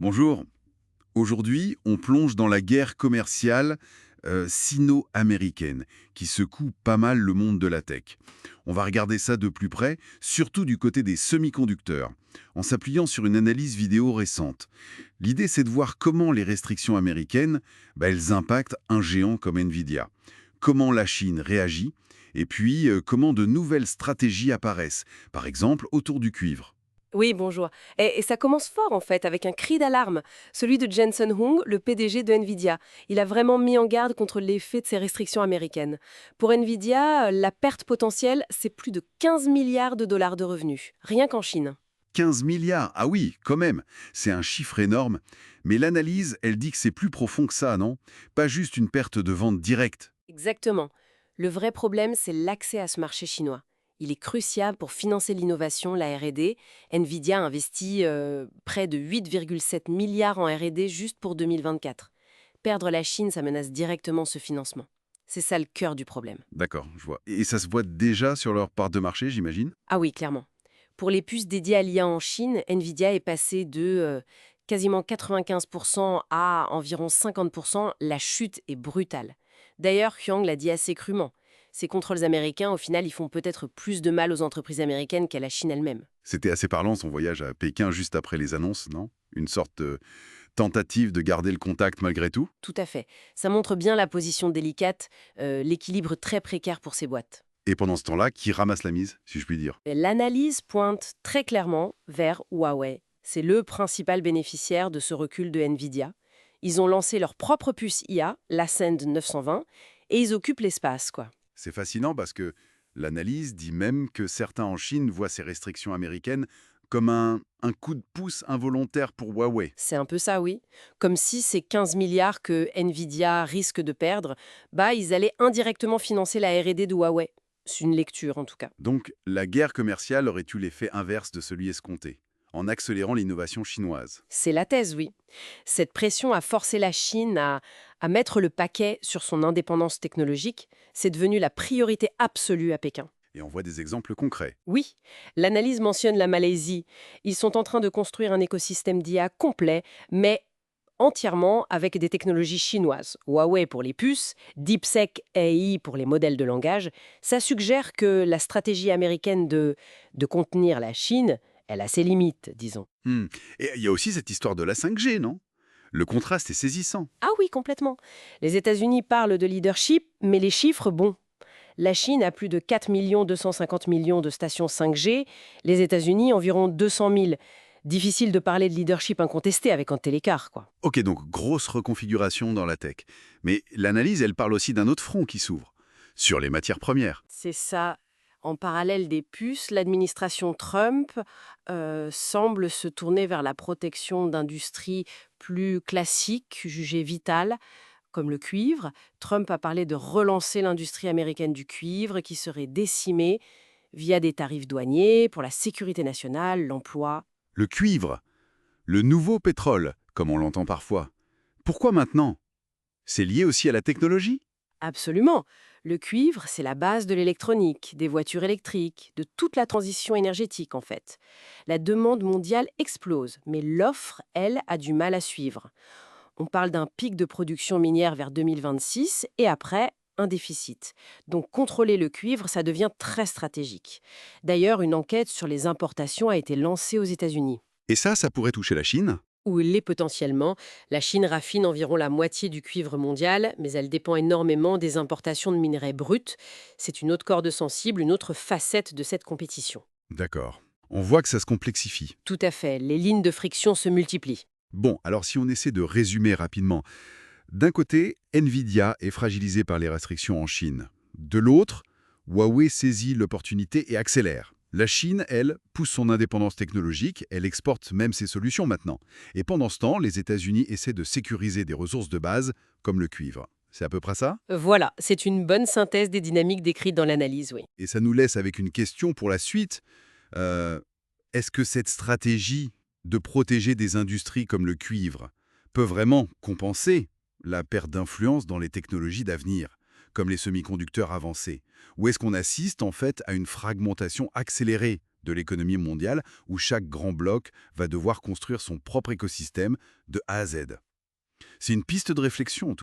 Bonjour. Aujourd'hui, on plonge dans la guerre commerciale sino-américaine qui secoue pas mal le monde de la tech. On va regarder ça de plus près, surtout du côté des semi-conducteurs, en s'appuyant sur une analyse vidéo récente. L'idée, c'est de voir comment les restrictions américaines, elles impactent un géant comme Nvidia. Comment la Chine réagit, et puis comment de nouvelles stratégies apparaissent, par exemple autour du cuivre. Oui, bonjour. Et ça commence fort en fait, avec un cri d'alarme, celui de Jensen Huang, le PDG de Nvidia. Il a vraiment mis en garde contre l'effet de ces restrictions américaines. Pour Nvidia, la perte potentielle, c'est plus de 15 milliards de dollars de revenus, rien qu'en Chine. 15 milliards, ah oui, quand même, c'est un chiffre énorme. Mais l'analyse, elle dit que c'est plus profond que ça, non? Pas juste une perte de vente directe. Exactement. Le vrai problème, c'est l'accès à ce marché chinois. Il est crucial pour financer l'innovation, la R&D. Nvidia a investi près de 8,7 milliards en R&D juste pour 2024. Perdre la Chine, ça menace directement ce financement. C'est ça le cœur du problème. D'accord, je vois. Et ça se voit déjà sur leur part de marché, j'imagine? Ah oui, clairement. Pour les puces dédiées à l'IA en Chine, Nvidia est passé de quasiment 95% à environ 50%. La chute est brutale. D'ailleurs, Hyang l'a dit assez crûment. Ces contrôles américains, au final, ils font peut-être plus de mal aux entreprises américaines qu'à la Chine elle-même. C'était assez parlant son voyage à Pékin juste après les annonces, non? Une sorte de tentative de garder le contact malgré tout? Tout à fait. Ça montre bien la position délicate, l'équilibre très précaire pour ces boîtes. Et pendant ce temps-là, qui ramasse la mise, si je puis dire? Et l'analyse pointe très clairement vers Huawei. C'est le principal bénéficiaire de ce recul de Nvidia. Ils ont lancé leur propre puce IA, l'Ascend 920, et ils occupent l'espace, quoi. C'est fascinant parce que l'analyse dit même que certains en Chine voient ces restrictions américaines comme un coup de pouce involontaire pour Huawei. C'est un peu ça, oui. Comme si ces 15 milliards que Nvidia risque de perdre, ils allaient indirectement financer la R&D de Huawei. C'est une lecture, en tout cas. Donc, la guerre commerciale aurait eu l'effet inverse de celui escompté, en accélérant l'innovation chinoise. C'est la thèse, oui. Cette pression a forcé la Chine à mettre le paquet sur son indépendance technologique. C'est devenu la priorité absolue à Pékin. Et on voit des exemples concrets. Oui, l'analyse mentionne la Malaisie. Ils sont en train de construire un écosystème d'IA complet, mais entièrement avec des technologies chinoises. Huawei pour les puces, DeepSeek AI pour les modèles de langage. Ça suggère que la stratégie américaine de contenir la Chine, elle a ses limites, disons. Hmm. Et il y a aussi cette histoire de la 5G, non? Le contraste est saisissant. Ah oui, complètement. Les États-Unis parlent de leadership, mais les chiffres, bon. La Chine a plus de 4 millions de stations 5G, les États-Unis environ 200 000. Difficile de parler de leadership incontesté avec un tel écart, quoi. Ok, donc grosse reconfiguration dans la tech. Mais l'analyse, elle parle aussi d'un autre front qui s'ouvre, sur les matières premières. C'est ça. En parallèle des puces, l'administration Trump semble se tourner vers la protection d'industries plus classiques, jugées vitales, comme le cuivre. Trump a parlé de relancer l'industrie américaine du cuivre qui serait décimée via des tarifs douaniers pour la sécurité nationale, l'emploi. Le cuivre, le nouveau pétrole, comme on l'entend parfois. Pourquoi maintenant? C'est lié aussi à la technologie? Absolument. Le cuivre, c'est la base de l'électronique, des voitures électriques, de toute la transition énergétique en fait. La demande mondiale explose, mais l'offre, elle, a du mal à suivre. On parle d'un pic de production minière vers 2026 et après, un déficit. Donc contrôler le cuivre, ça devient très stratégique. D'ailleurs, une enquête sur les importations a été lancée aux États-Unis. Et ça pourrait toucher la Chine? Où il l'est potentiellement, la Chine raffine environ la moitié du cuivre mondial, mais elle dépend énormément des importations de minerais bruts. C'est une autre corde sensible, une autre facette de cette compétition. D'accord. On voit que ça se complexifie. Tout à fait, les lignes de friction se multiplient. Bon, alors si on essaie de résumer rapidement. D'un côté, Nvidia est fragilisé par les restrictions en Chine. De l'autre, Huawei saisit l'opportunité et accélère. La Chine, elle, pousse son indépendance technologique, elle exporte même ses solutions maintenant. Et pendant ce temps, les États-Unis essaient de sécuriser des ressources de base, comme le cuivre. C'est à peu près ça? Voilà, c'est une bonne synthèse des dynamiques décrites dans l'analyse, oui. Et ça nous laisse avec une question pour la suite. Euh, Est-ce que cette stratégie de protéger des industries comme le cuivre peut vraiment compenser la perte d'influence dans les technologies d'avenir, comme les semi-conducteurs avancés? Ou est-ce qu'on assiste en fait à une fragmentation accélérée de l'économie mondiale où chaque grand bloc va devoir construire son propre écosystème de A à Z. C'est une piste de réflexion,